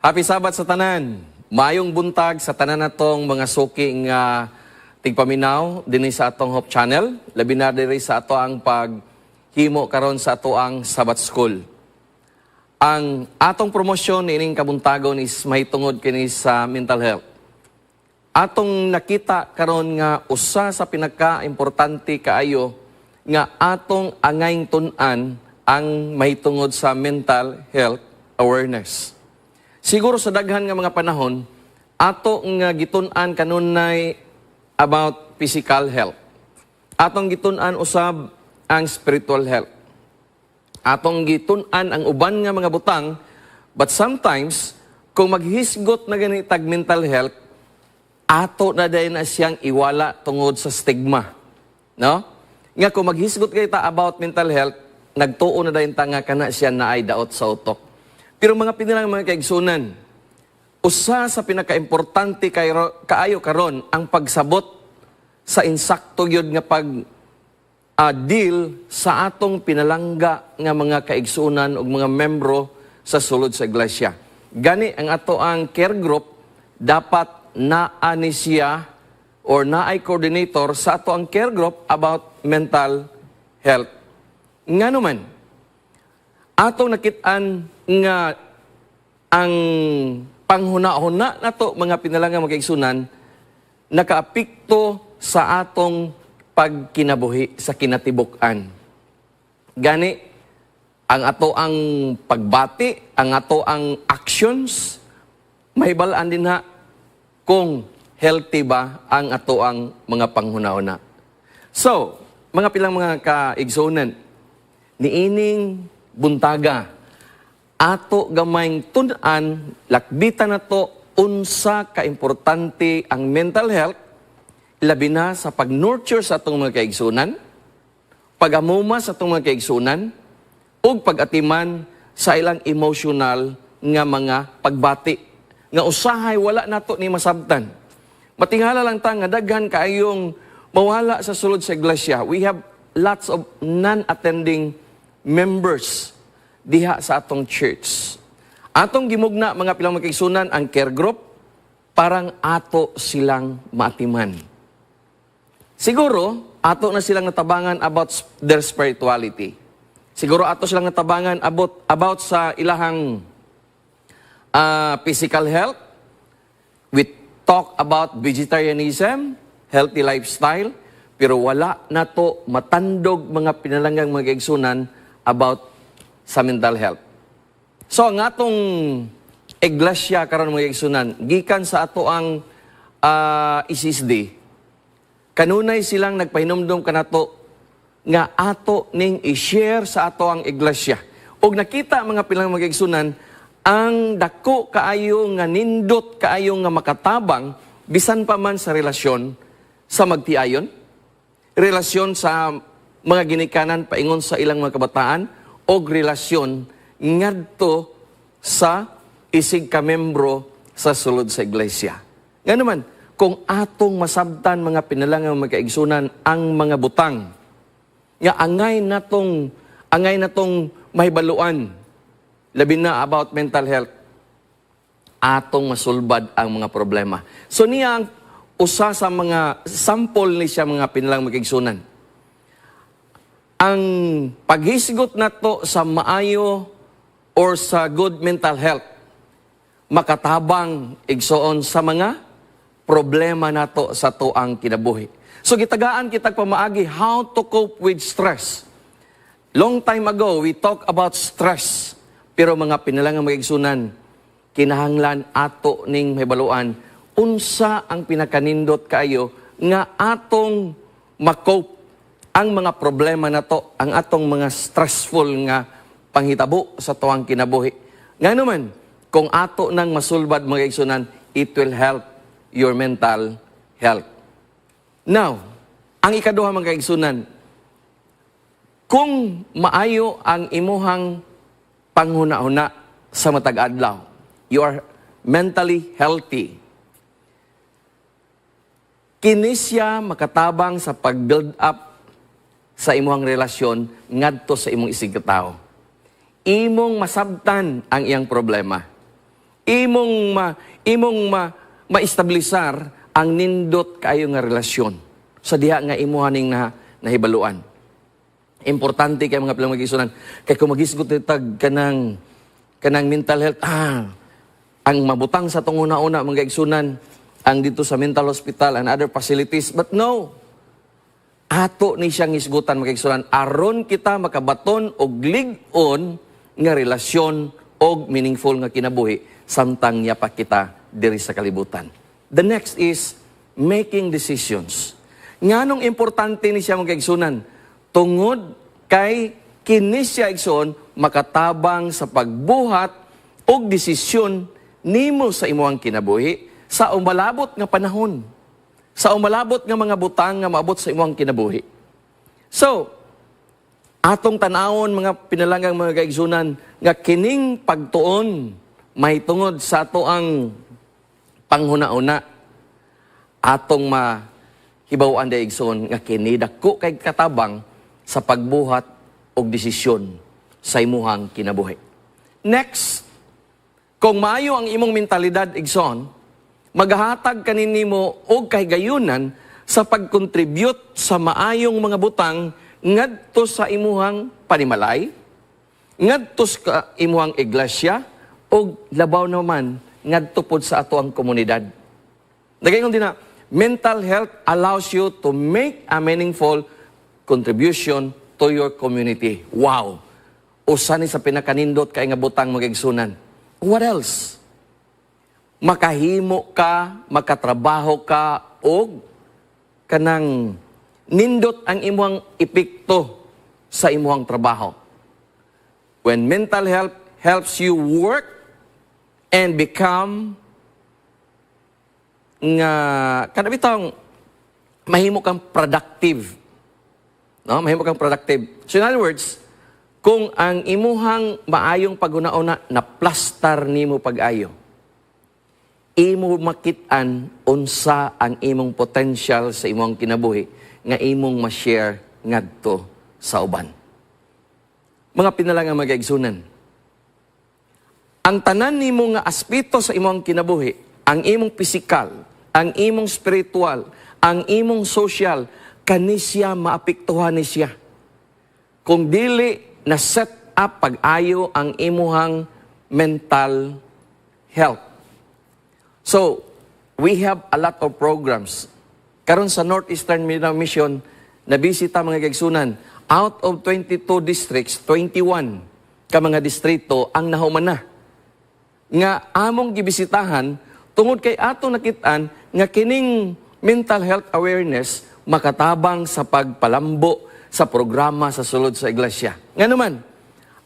Happy Sabat sa tanan. Mayong buntag sa tanan natong mga suki nga tigpaminaw dinhi sa atong Hope Channel. Labi na diri sa ato ang paghimo karon sa ato ang Sabat School. Ang atong promosyon ining kabuntagon is mahitungod kini sa mental health. Atong nakita karon nga usa sa pinaka-importante kaayo nga atong angayng tun-an ang mahitungod sa mental health awareness. Siguro sa daghan nga mga panahon, ato nga gitun-an kanunay about physical health. Atong gitun-an usab ang spiritual health. Atong gitun-an ang uban nga mga butang, but sometimes kung maghisgot na ganitag mental health, ato na dayon na siyang iwala tungod sa stigma. No? Nga kung maghisgot kita about mental health, nagtuo na dayon ta nga kana siya na ay daot sa utok. Pero mga pinilang mga kaigsunan, usa sa pinaka-importante kaayo karon ang pagsabot sa insakto yun nga deal sa atong pinalangga nga mga kaigsunan o mga membro sa sulod sa iglesia. Gani ang ato ang care group dapat naani siya or naay coordinator sa ato ang care group about mental health. Nga naman, atong nakitaan nga ang panghuna-huna nato mga pinalangang magkaigsunan nakaapekto sa atong pagkinabuhi sa kinatibuk-an. Gani, ang ato ang pagbati, ang ato ang actions, mahibalaan din ha kung healthy ba ang ato ang mga panghuna-huna. So, mga pilang mga kaigsunan, niining buntaga, ato gamayng tun-an, lakbitan na to, unsa ka-importante ang mental health, labi na sa pag-nurture sa atong mga kaigsunan, pag-amuma sa atong mga kaigsunan, o pag-atiman sa ilang emotional nga mga pagbati. Nga usahay, wala nato ni masabtan. Matingala lang ta nga daghan kaayong mawala sa sulod sa iglesia. We have lots of non-attending members diha sa atong church. Atong gimugna mga pilang magkaigsunan ang care group, parang ato silang maatiman. Siguro, ato na silang natabangan about their spirituality. Siguro ato silang natabangan about sa ilahang physical health. We talk about vegetarianism, healthy lifestyle, pero wala na to matandog mga pinalanggang magkaigsunan about sa mental health. So, ang atong iglesia karon mga igsunan, gikan sa ato ang ISISD, kanunay silang nagpahinumdum kanato nga ato ning i-share sa ato ang iglesia. Og nakita mga pilang mga igsunan, ang dako kaayo nga nindot kaayo nga makatabang bisan pa man sa relasyon sa magtiayon, relasyon sa mga ginikanan paingon sa ilang mga kabataan, o relasyon ngadto sa isig ka-membro sa sulod sa iglesia. Nga naman, kung atong masabtan mga pinalangang magkaigsunan ang mga butang, nga angay natong mahibaluan, labi na about mental health, atong masulbad ang mga problema. So niya ang usa sa mga sample ni siya mga pinalangang magkaigsunan. Ang paghisgot nato sa maayo or sa good mental health, makatabang igsoon sa mga problema nato sa tuang kinabuhi. So gitagaan kitag pamaagi how to cope with stress. Long time ago, we talk about stress. Pero mga pinalangang magigsunan, kinahanglan ato ning mahibaluan, unsa ang pinakanindot kayo nga atong makope ang mga problema na to, ang atong mga stressful nga panghitabo sa tuwang kinabuhi. Nga naman, kung ato nang masulbad mga igsunan, it will help your mental health. Now, ang ikaduha mga igsunan, kung maayo ang imuhang panghuna-huna sa matag adlaw, you are mentally healthy. Kini siya makatabang sa pag-build up sa imong relasyon ngadto sa imong isig katao. Imong masabtan ang iyang problema. imong maistabilisar ang nindot kayo nga relasyon sa diha nga imuhaning nahibaluan. Importante kay mga pilang mag-igsunan. Kay kung mag-isgot tag kanang mental health, ang mabutang sa itong una-una mga igsunan, ang dito sa mental hospital and other facilities. But no, ato ni siyang isgutan mga igsunan, aron kita makabaton og lig-on nga relasyon og meaningful nga kinabuhi samtang niya pa kita diri sa kalibutan. The next is making decisions. Nganong importante ni siya mga igsunan? Tungod kay kini siya igsoon makatabang sa pagbuhat og desisyon nimo sa imong kinabuhi sa umalabot nga panahon. Sa umalabot nga mga butang nga maabot sa imong kinabuhi. So, atong tanawon mga pinalanggang mga kaigsunan nga kining pagtuon may tungod sa ato ang panghuna-una atong mahibaw-an daigsoon nga kini dako kay katabang sa pagbuhat og desisyon sa imuhang kinabuhi. Next, kung maayo ang imong mentalidad igsoon, maghatag kaninimo og kahigayunan sa pag-contribute sa maayong mga butang ngadto sa imuhang panimalay, ngadto sa imuhang iglesia, o labaw naman ngadto pod sa ato ang komunidad. Nagayon din na, mental health allows you to make a meaningful contribution to your community. Wow! Usa ni sa pinakanindot kay nga butang magigsunan. What else? Makahimo ka, makatrabaho ka, o kanang nindot ang imuhang epekto sa imuhang trabaho. When mental health helps you work and become nga kanabitang mahimo kang productive. No, mahimo kang productive. So in other words, kung ang imuhang maayong paguna-una na plastar nimo pag-ayo, imo makitaan unsa ang imong potential sa imong kinabuhi nga imong ma-share ngadto sa uban. Mga pinalangang mag-igsunan, ang tanan nimo nga aspeto sa imong kinabuhi, ang imong pisikal, ang imong spiritual, ang imong social, kani siya maapektuhan ni siya. Kung dili na set up pag-ayo ang imuhang mental health. So, we have a lot of programs. Karon sa Northeastern Mindanao Mission, nabisita mga kaigsunan, out of 22 districts, 21 ka mga distrito ang nahuman na. Nga among gibisitahan, tungod kay ato nakitaan, nga kining mental health awareness makatabang sa pagpalambo sa programa sa sulod sa iglesia. Nga naman,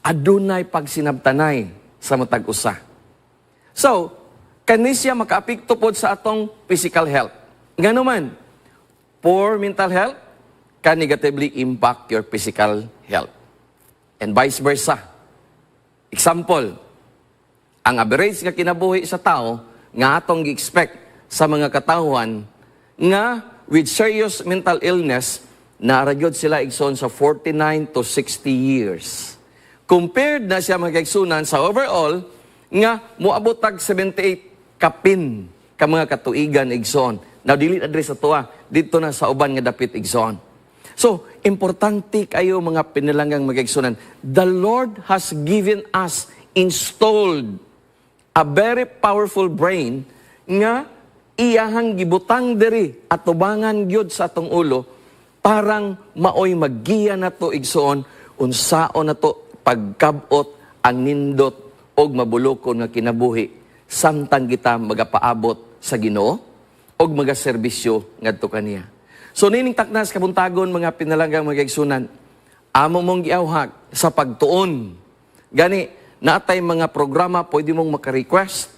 adunay pagsinabtanay sa matag usa. So, kani siya makaapekto pod sa atong physical health. Nga naman, poor mental health can negatively impact your physical health. And vice versa. Example, ang average nga kinabuhi sa tao nga atong gi-expect sa mga katawhan nga with serious mental illness naragyod sila igsoon sa 49 to 60 years. Compared na siya mga igsunan sa overall nga moabot tag 78 kapin ka mga katuigan igsoon. Now dili address ato dito na sa uban nga dapit igsoon. So, importante kayo mga pinalanggang mga igsunan. The Lord has given us installed a very powerful brain nga iyahang gibutang diri at tubangan gyud sa atong ulo parang maoy maggiya na to igsoon unsaon na to pagkabot ang nindot og mabulokon nga kinabuhi samtang kita magapaabot sa Ginoo og magaserbisyo ngadto kaniya. So nining taknas kabuntagon mga pinalanggang mga igsunan, amo mong giawhag sa pagtuon. Gani naatay mga programa pwede mong maka-request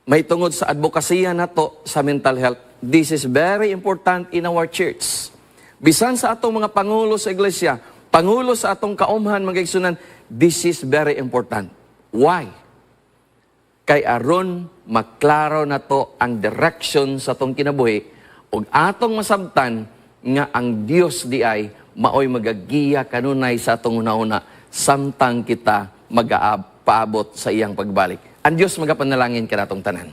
may tungod sa advokasya nato sa mental health. This is very important in our church. Bisan sa atong mga pangulo sa iglesia, pangulo sa atong kaumhan mga igsunan, this is very important. Why? Kay aron maklaro na to ang direction sa atong kinabuhi ug atong masabtan nga ang Dios di ay maoy magagiya kanunay sa atong una-una samtang kita mag-paabot sa iyang pagbalik. Ang Diyos magapanalangin ka natong tanan.